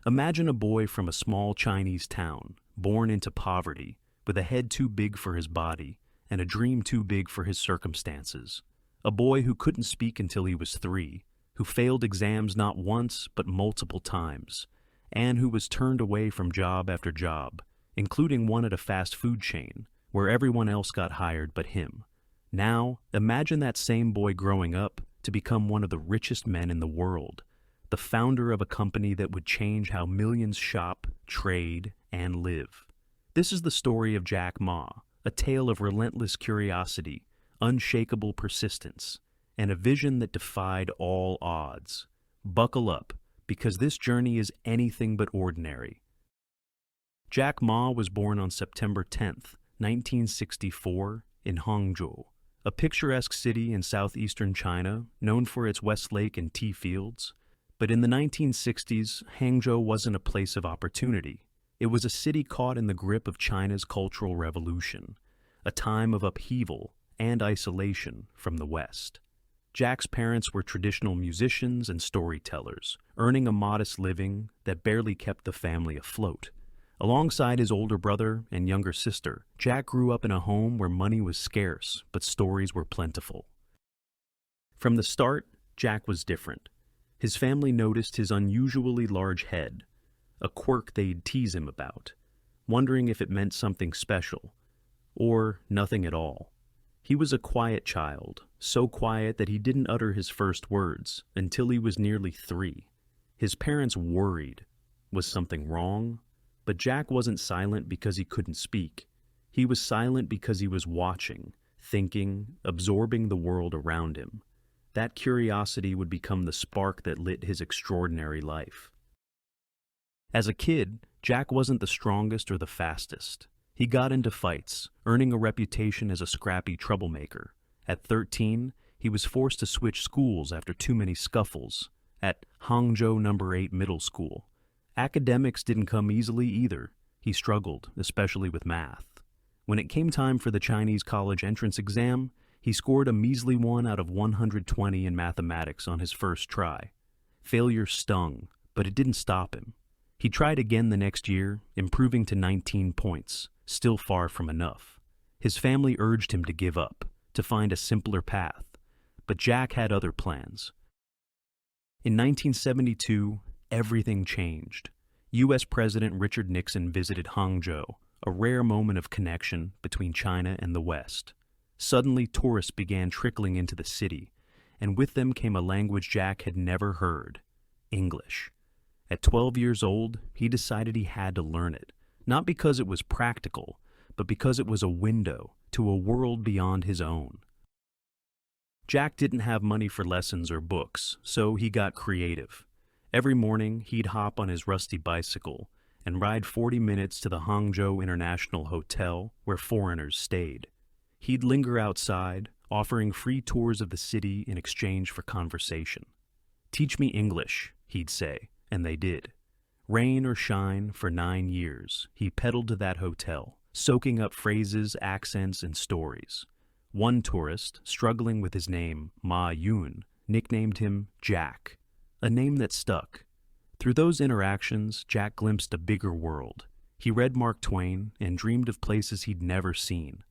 Imagine a boy from a small Chinese town, born into poverty, with a head too big for his body and a dream too big for his circumstances. A boy who couldn't speak until he was 3, who failed exams not once but multiple times, and who was turned away from job after job, including one at a fast food chain, where everyone else got hired but him. Now, imagine that same boy growing up to become one of the richest men in the world, the founder of a company that would change how millions shop, trade, and live. This is the story of Jack Ma, a tale of relentless curiosity, unshakable persistence, and a vision that defied all odds. Buckle up, because this journey is anything but ordinary. Jack Ma was born on September 10th, 1964, in Hangzhou, a picturesque city in southeastern China known for its Westlake and tea fields. But in the 1960s, Hangzhou wasn't a place of opportunity. It was a city caught in the grip of China's Cultural Revolution, a time of upheaval and isolation from the West. Jack's parents were traditional musicians and storytellers, earning a modest living that barely kept the family afloat. Alongside his older brother and younger sister, Jack grew up in a home where money was scarce, but stories were plentiful. From the start, Jack was different. His family noticed his unusually large head, a quirk they'd tease him about, wondering if it meant something special, or nothing at all. He was a quiet child, so quiet that he didn't utter his first words until he was nearly 3. His parents worried. Was something wrong? But Jack wasn't silent because he couldn't speak. He was silent because he was watching, thinking, absorbing the world around him. That curiosity would become the spark that lit his extraordinary life. As a kid, Jack wasn't the strongest or the fastest. He got into fights, earning a reputation as a scrappy troublemaker. At 13, he was forced to switch schools after too many scuffles at Hangzhou No. 8 Middle School. Academics didn't come easily either. He struggled, especially with math. When it came time for the Chinese college entrance exam, he scored a measly 1 out of 120 in mathematics on his first try. Failure stung, but it didn't stop him. He tried again the next year, improving to 19 points, still far from enough. His family urged him to give up, to find a simpler path, but Jack had other plans. In 1972, everything changed. U.S. President Richard Nixon visited Hangzhou, a rare moment of connection between China and the West. Suddenly, tourists began trickling into the city, and with them came a language Jack had never heard: English. At 12 years old, he decided he had to learn it, not because it was practical, but because it was a window to a world beyond his own. Jack didn't have money for lessons or books, so he got creative. Every morning, he'd hop on his rusty bicycle and ride 40 minutes to the Hangzhou International Hotel where foreigners stayed. He'd linger outside, offering free tours of the city in exchange for conversation. "Teach me English," he'd say, and they did. Rain or shine, for 9 years, he pedaled to that hotel, soaking up phrases, accents, and stories. One tourist, struggling with his name, Ma Yun, nicknamed him Jack, a name that stuck. Through those interactions, Jack glimpsed a bigger world. He read Mark Twain and dreamed of places he'd never seen.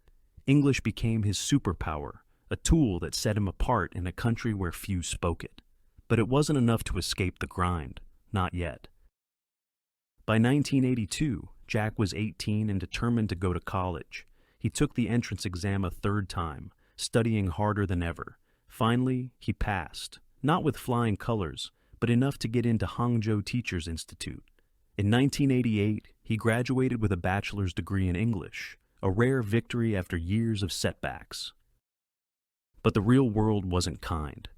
English became his superpower, a tool that set him apart in a country where few spoke it. But it wasn't enough to escape the grind, not yet. By 1982, Jack was 18 and determined to go to college. He took the entrance exam a 3rd time, studying harder than ever. Finally, he passed, not with flying colors, but enough to get into Hangzhou Teachers Institute. In 1988, he graduated with a bachelor's degree in English, a rare victory after years of setbacks. But the real world wasn't kind.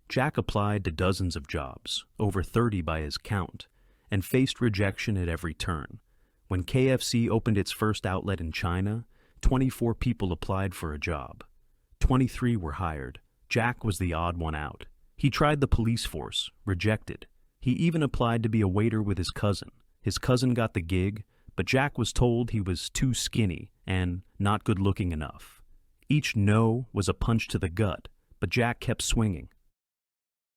Jack applied to dozens of jobs, over 30 by his count, and faced rejection at every turn. When KFC opened its first outlet in China, 24 people applied for a job. 23 were hired. Jack was the odd one out. He tried the police force, rejected. He even applied to be a waiter with his cousin. His cousin got the gig, but Jack was told he was too skinny and not good-looking enough. Each no was a punch to the gut, but Jack kept swinging.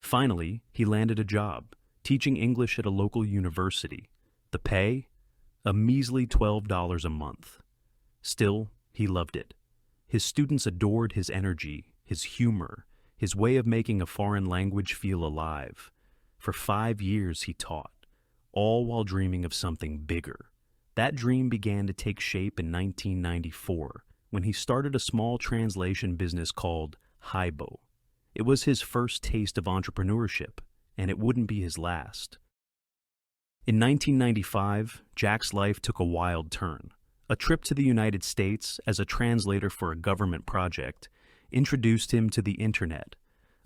Finally, he landed a job, teaching English at a local university. The pay? A measly $12 a month. Still, he loved it. His students adored his energy, his humor, his way of making a foreign language feel alive. For 5 years he taught, all while dreaming of something bigger. That dream began to take shape in 1994, when he started a small translation business called Haibo. It was his first taste of entrepreneurship, and it wouldn't be his last. In 1995, Jack's life took a wild turn. A trip to the United States as a translator for a government project introduced him to the internet,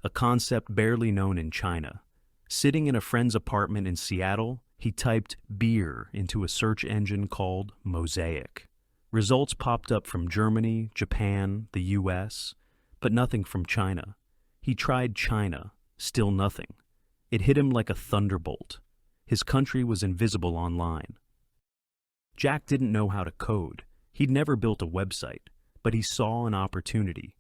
a concept barely known in China. Sitting in a friend's apartment in Seattle, he typed beer into a search engine called Mosaic. Results popped up from Germany, Japan, the US, but nothing from China. He tried China, still nothing. It hit him like a thunderbolt. His country was invisible online. Jack didn't know how to code. He'd never built a website, but he saw an opportunity.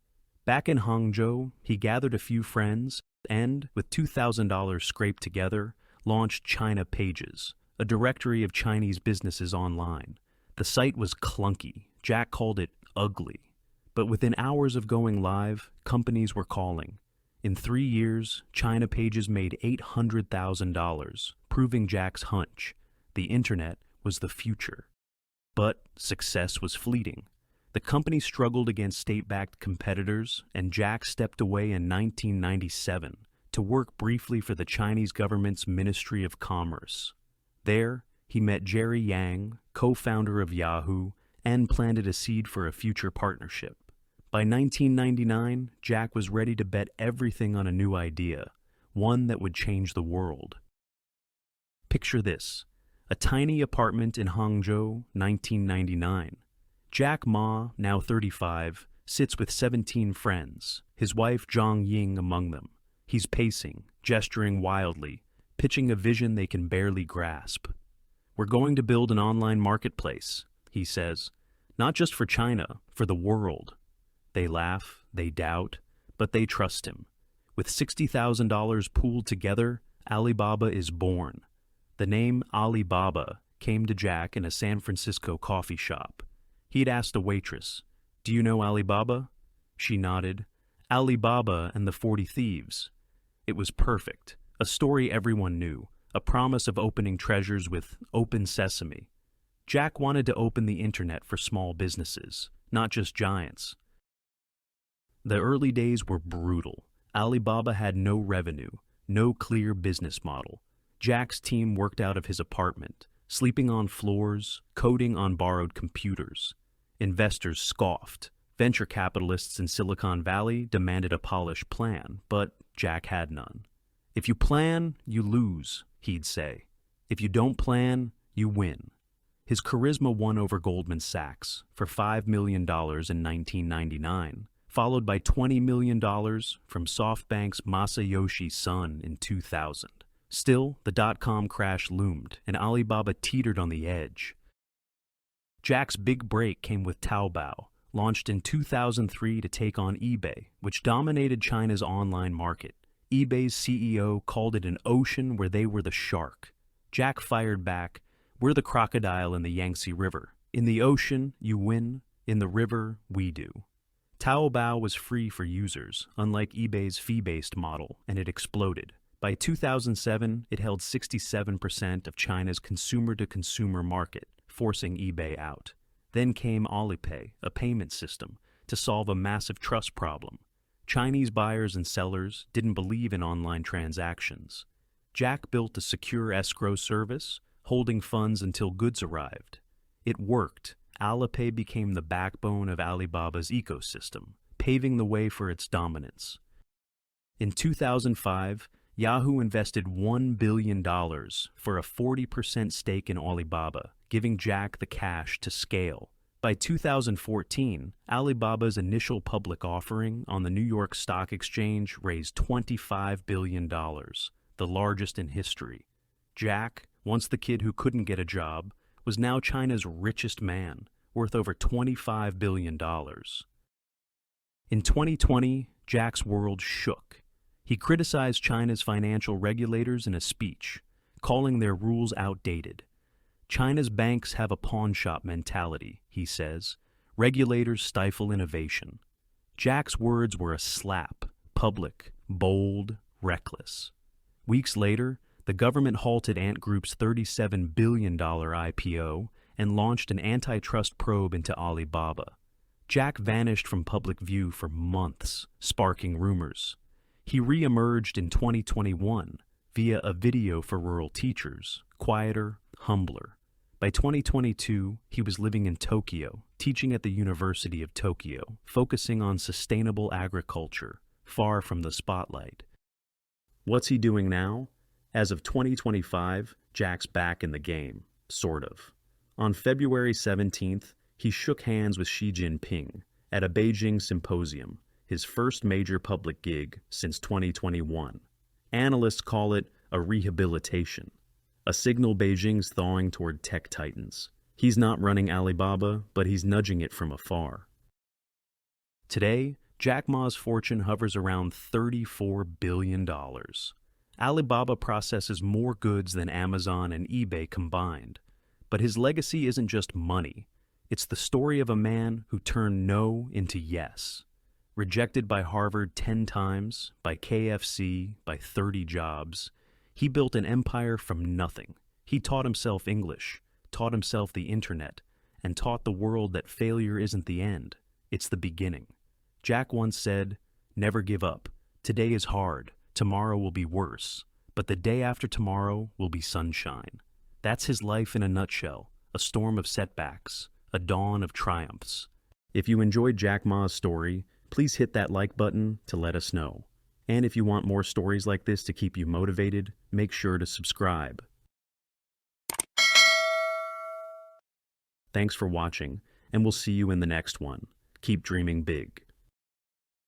Back in Hangzhou, he gathered a few friends and, with $2,000 scraped together, launched China Pages, a directory of Chinese businesses online. The site was clunky. Jack called it ugly. But within hours of going live, companies were calling. In 3 years, China Pages made $800,000, proving Jack's hunch. The internet was the future. But success was fleeting. The company struggled against state-backed competitors, and Jack stepped away in 1997 to work briefly for the Chinese government's Ministry of Commerce. There, he met Jerry Yang, co-founder of Yahoo, and planted a seed for a future partnership. By 1999, Jack was ready to bet everything on a new idea, one that would change the world. Picture this: a tiny apartment in Hangzhou, 1999. Jack Ma, now 35, sits with 17 friends, his wife Zhang Ying among them. He's pacing, gesturing wildly, pitching a vision they can barely grasp. "We're going to build an online marketplace," he says. "Not just for China, for the world." They laugh, they doubt, but they trust him. With $60,000 pooled together, Alibaba is born. The name Alibaba came to Jack in a San Francisco coffee shop. He'd asked a waitress, "Do you know Alibaba?" She nodded. "Alibaba and the 40 Thieves." It was perfect, a story everyone knew, a promise of opening treasures with open sesame. Jack wanted to open the internet for small businesses, not just giants. The early days were brutal. Alibaba had no revenue, no clear business model. Jack's team worked out of his apartment, sleeping on floors, coding on borrowed computers. Investors scoffed. Venture capitalists in Silicon Valley demanded a polished plan, but Jack had none. "If you plan, you lose," he'd say. "If you don't plan, you win." His charisma won over Goldman Sachs for $5 million in 1999, followed by $20 million from SoftBank's Masayoshi Son in 2000. Still, the dot-com crash loomed, and Alibaba teetered on the edge. Jack's big break came with Taobao, launched in 2003 to take on eBay, which dominated China's online market. eBay's CEO called it an ocean where they were the shark. Jack fired back, "We're the crocodile in the Yangtze River. In the ocean, you win. In the river, we do." Taobao was free for users, unlike eBay's fee-based model, and it exploded. By 2007, it held 67% of China's consumer-to-consumer market, forcing eBay out. Then came Alipay, a payment system, to solve a massive trust problem. Chinese buyers and sellers didn't believe in online transactions. Jack built a secure escrow service, holding funds until goods arrived. It worked. Alipay became the backbone of Alibaba's ecosystem, paving the way for its dominance. In 2005, Yahoo invested $1 billion for a 40% stake in Alibaba, giving Jack the cash to scale. By 2014, Alibaba's initial public offering on the New York Stock Exchange raised $25 billion, the largest in history. Jack, once the kid who couldn't get a job, was now China's richest man, worth over $25 billion. In 2020, Jack's world shook. He criticized China's financial regulators in a speech. calling their rules outdated. China's banks have a pawn shop mentality, he says. Regulators stifle innovation. Jack's words were a slap, public, bold, reckless. Weeks later, the government halted Ant Group's $37 billion IPO and launched an antitrust probe into Alibaba. Jack vanished from public view for months, sparking rumors. He re-emerged in 2021 via a video for rural teachers, quieter, humbler. By 2022, he was living in Tokyo, teaching at the University of Tokyo, focusing on sustainable agriculture, far from the spotlight. What's he doing now? As of 2025, Jack's back in the game, sort of. On February 17th, he shook hands with Xi Jinping at a Beijing symposium, his first major public gig since 2021. Analysts call it a rehabilitation, a signal Beijing's thawing toward tech titans. He's not running Alibaba, but he's nudging it from afar. Today, Jack Ma's fortune hovers around $34 billion. Alibaba processes more goods than Amazon and eBay combined. But his legacy isn't just money. It's the story of a man who turned no into yes. Rejected by Harvard 10 times, by KFC, by 30 jobs, he built an empire from nothing. He taught himself English, taught himself the internet, and taught the world that failure isn't the end, it's the beginning. Jack once said, "Never give up. Today is hard, tomorrow will be worse, but the day after tomorrow will be sunshine." That's his life in a nutshell, a storm of setbacks, a dawn of triumphs. If you enjoyed Jack Ma's story, please hit that like button to let us know. And if you want more stories like this to keep you motivated, make sure to subscribe. Thanks for watching, and we'll see you in the next one. Keep dreaming big.